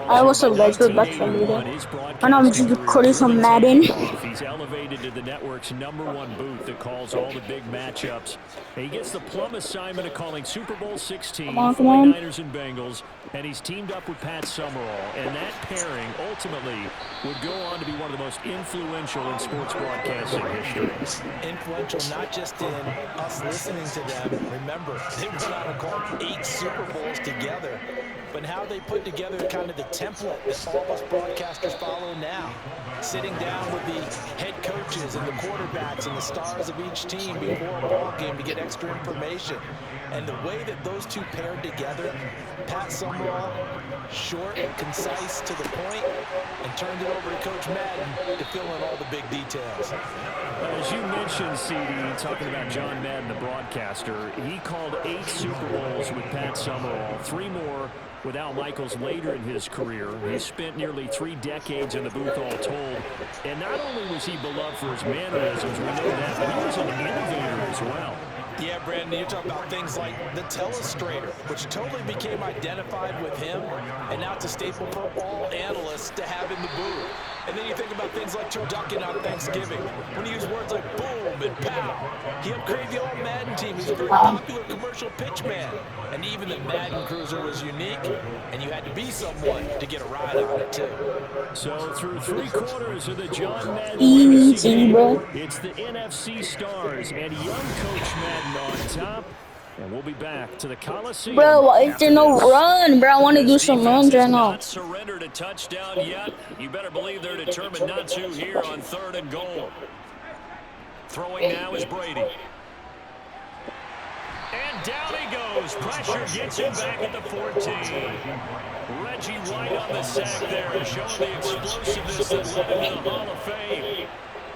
I was a graduate back from leader. And I'm just recording some Madden. He's elevated to the network's #1 booth that calls all the big matchups. He gets the plum assignment of calling Super Bowl 16, Come on. 49ers and Bengals, and he's teamed up with Pat Summerall. And that pairing ultimately would go on to be one of the most influential in sports broadcasting history. Influential not just in us listening to them. Remember, they went on to call 8 Super Bowls together. But how they put together kind of the template that all of us broadcasters follow now. Sitting down with the head coaches and the quarterbacks and the stars of each team before a ball game to get extra information. And the way that those two paired together, Pat Summerall, short, concise, to the point, and turned it over to Coach Madden to fill in all the big details. As you mentioned, CD, talking about John Madden, the broadcaster, he called 8 Super Bowls with Pat Summerall, 3 more with Al Michaels later in his career. He spent nearly 3 decades in the booth all told. And not only was he beloved for his mannerisms, we know that, but he was an innovator as well. Yeah, Brandon, you talk about things like the telestrator, which totally became identified with him, and now it's a staple for all analysts to have in the booth. And then you think about things like turducken on Thanksgiving, when you use words like boom and pow. He upgraded the old Madden team. He's a very popular commercial pitch man. And even the Madden Cruiser was unique, and you had to be someone to get a ride on it, too. So through 3 quarters of the John Madden Easy, bro. it's the NFC stars and young Coach Madden on top. And we'll be back to the Coliseum. Bro, why is there no run? Bro, I want to do some runs right now. Not surrendered a touchdown yet. You better believe they're determined not to here on 3rd and goal. Throwing now is Brady. And down he goes. Pressure gets him back at the 14. Reggie White on the sack there, showing the explosiveness that led him to the Hall of Fame.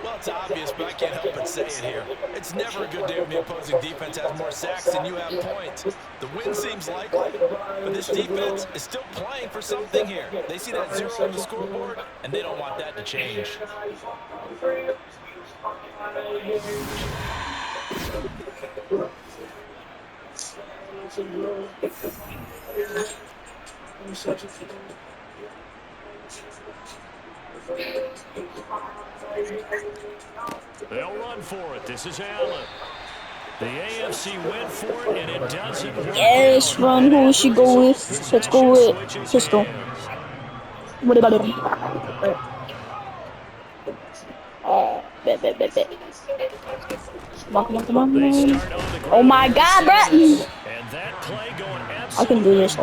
Well, it's obvious, but I can't help but say it here. It's never a good day when the opposing defense has more sacks than you have points. The win seems likely, but this defense is still playing for something here. They see that 0 on the scoreboard, and they don't want that to change. They'll run for it. This is Allen. The AFC went for it, and it doesn't work. Yes, run. Who should go with? Let's go with Pistol. What about him? Bet. Come on. Oh my God, bro. And that play going I can do this.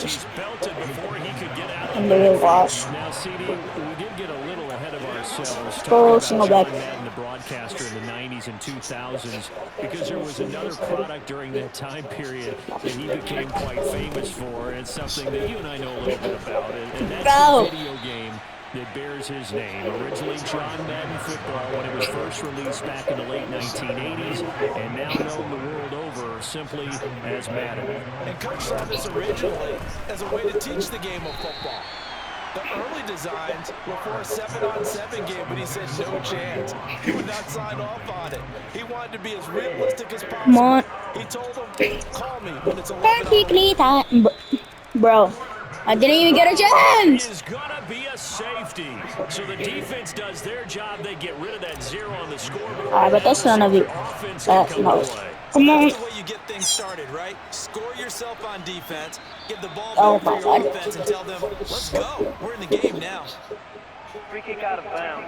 he's belted before he could get out And they will watch. Now, CD, we did get a little ahead of ourselves Go talking single about back. John Madden, the broadcaster in the 90s and 2000s, because there was another product during that time period that he became quite famous for, and something that you and I know a little bit about, and that's the video game that bears his name. Originally John Madden Football when it was first released back in the late 1980s, and now known the world over simply as Madden. And Coach saw this originally as a way to teach the game of football. The early designs were for a 7-on-7 game, but he said no chance. He would not sign off on it. He wanted to be as realistic as possible. Come on. He told them, call me when it's 11 Perfectly time. Bro, I didn't even get a chance. Is gonna be a safety. So the defense does their job. They get rid of that 0 on the scoreboard. Alright, but that's none of it. No. Come on. That's the way you get things started, right? Score yourself on defense, get the ball back for your offense, and tell them, let's go. We're in the game now. Free kick out of bounds.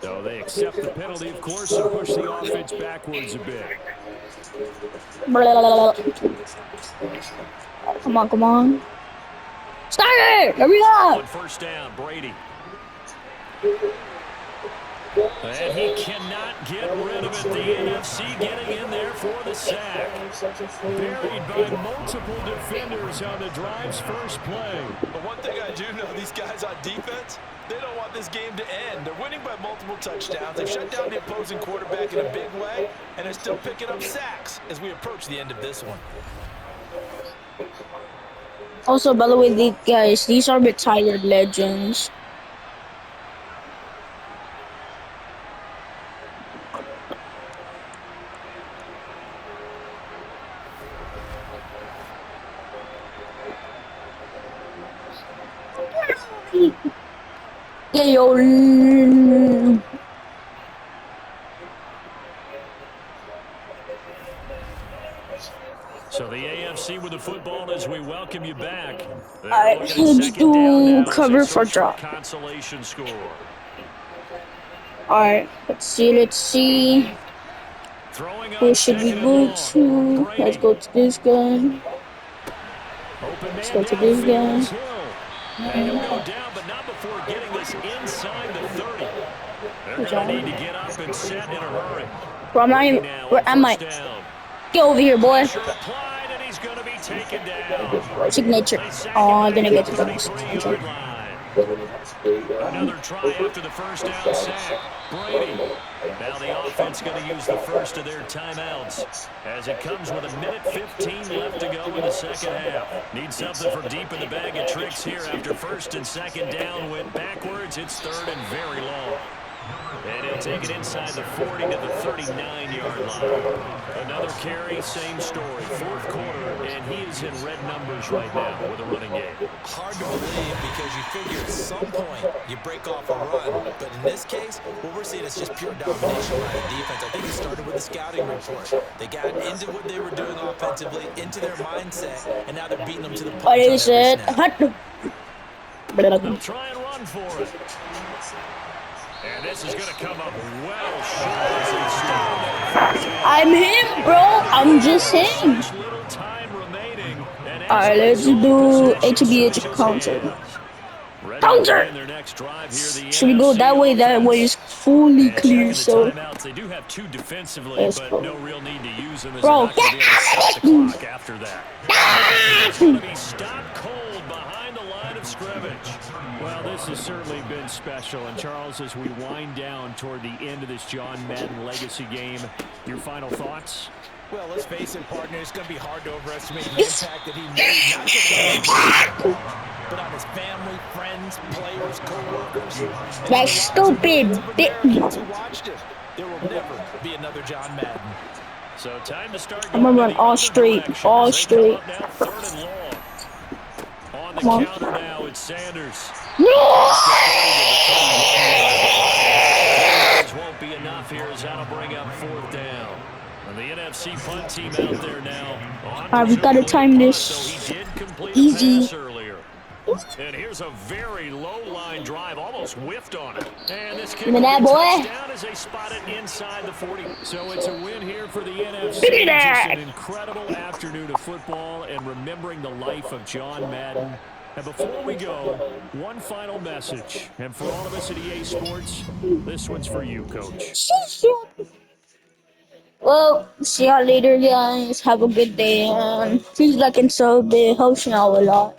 So they accept the penalty, of course, and push the offense backwards a bit. Come on. Start it! Hurry up! On 1st down, Brady. And he cannot get rid of it. The NFC getting in there for the sack. Buried by multiple defenders on the drive's first play. But one thing I do know, these guys on defense, they don't want this game to end. They're winning by multiple touchdowns. They've shut down the opposing quarterback in a big way, and they're still picking up sacks as we approach the end of this one. Also, by the way, these are retired legends. Yeah, yo. So the AFC with the football as we welcome you back. They're Alright, looking at let's second down do now as they cover for search for a drop. consolation score. Alright, let's see. Throwing Who on should we second and go long. to? Let's Brady. go to this guy. Open Let's man go to this downfield guy. is Hill. And he'll go down, but not before getting this inside the 30. They're Who's going to on? need to get up and set in a hurry. Where am I? Brady now Where on am I? first down. Get over here, boy. Pressure applied, and he's going to be taken down. Signature. They sack Oh, him I back didn't at get the to the next. 33-yard line. Another try after the first down sack. Brady. Now the offense going to use the first of their timeouts as it comes with 1:15 left to go in the second half. Need something from deep in the bag of tricks here after first and second down went backwards. It's third and very long. And he'll take it inside the 40 to the 39-yard line. Another carry, same story. Fourth quarter, and he is in red numbers right now with a running game. Hard to believe because you figure at some point you break off a run. But in this case, what we're seeing is just pure domination by the defense. I think it started with the scouting report. They got into what they were doing offensively, into their mindset, and now they're beating them to the punch on every snap. They'll try and run for it. And this is going to come up well short as they stop. I'm him, bro. I'm just him. Little time remaining. Alright, let's do HBH counter. Counter! Should we go that way? That way is fully clear, so. They do have two defensively, Let's but go. no real need to use them as Bro, they're not going to be able to stop the clock after that. It's going to be stopped cold behind the line of scrimmage. Well, this has certainly been special. And, Charles, as we wind down toward the end of this John Madden legacy game, your final thoughts? Well, let's face it, partner, it's going to be hard to overestimate the impact that he made, not just on his team, but on his family, friends, players, co-workers. That's stupid. Americans who watched him. There will never be another John Madden. So time to start I'm gonna run all straight, all straight. Now third and long. On the Come on. counter now, it's Sanders. No! Won't be enough here as that'll bring up fourth down. And the NFC punt team out there now. Alright, we gotta time this. So he did complete Easy. a pass earlier. And here's a very low line drive, almost whiffed on it. And this kick Look at that, boy. down as they spot it inside the 40. So it's a win here for the NFC. Look at that. Just an incredible afternoon of football and remembering the life of John Madden. And before we go, one final message. And for all of us at EA Sports, this one's for you, Coach. Well, see y'all later, guys. Have a good day. And please like and sub. It helps me out a lot.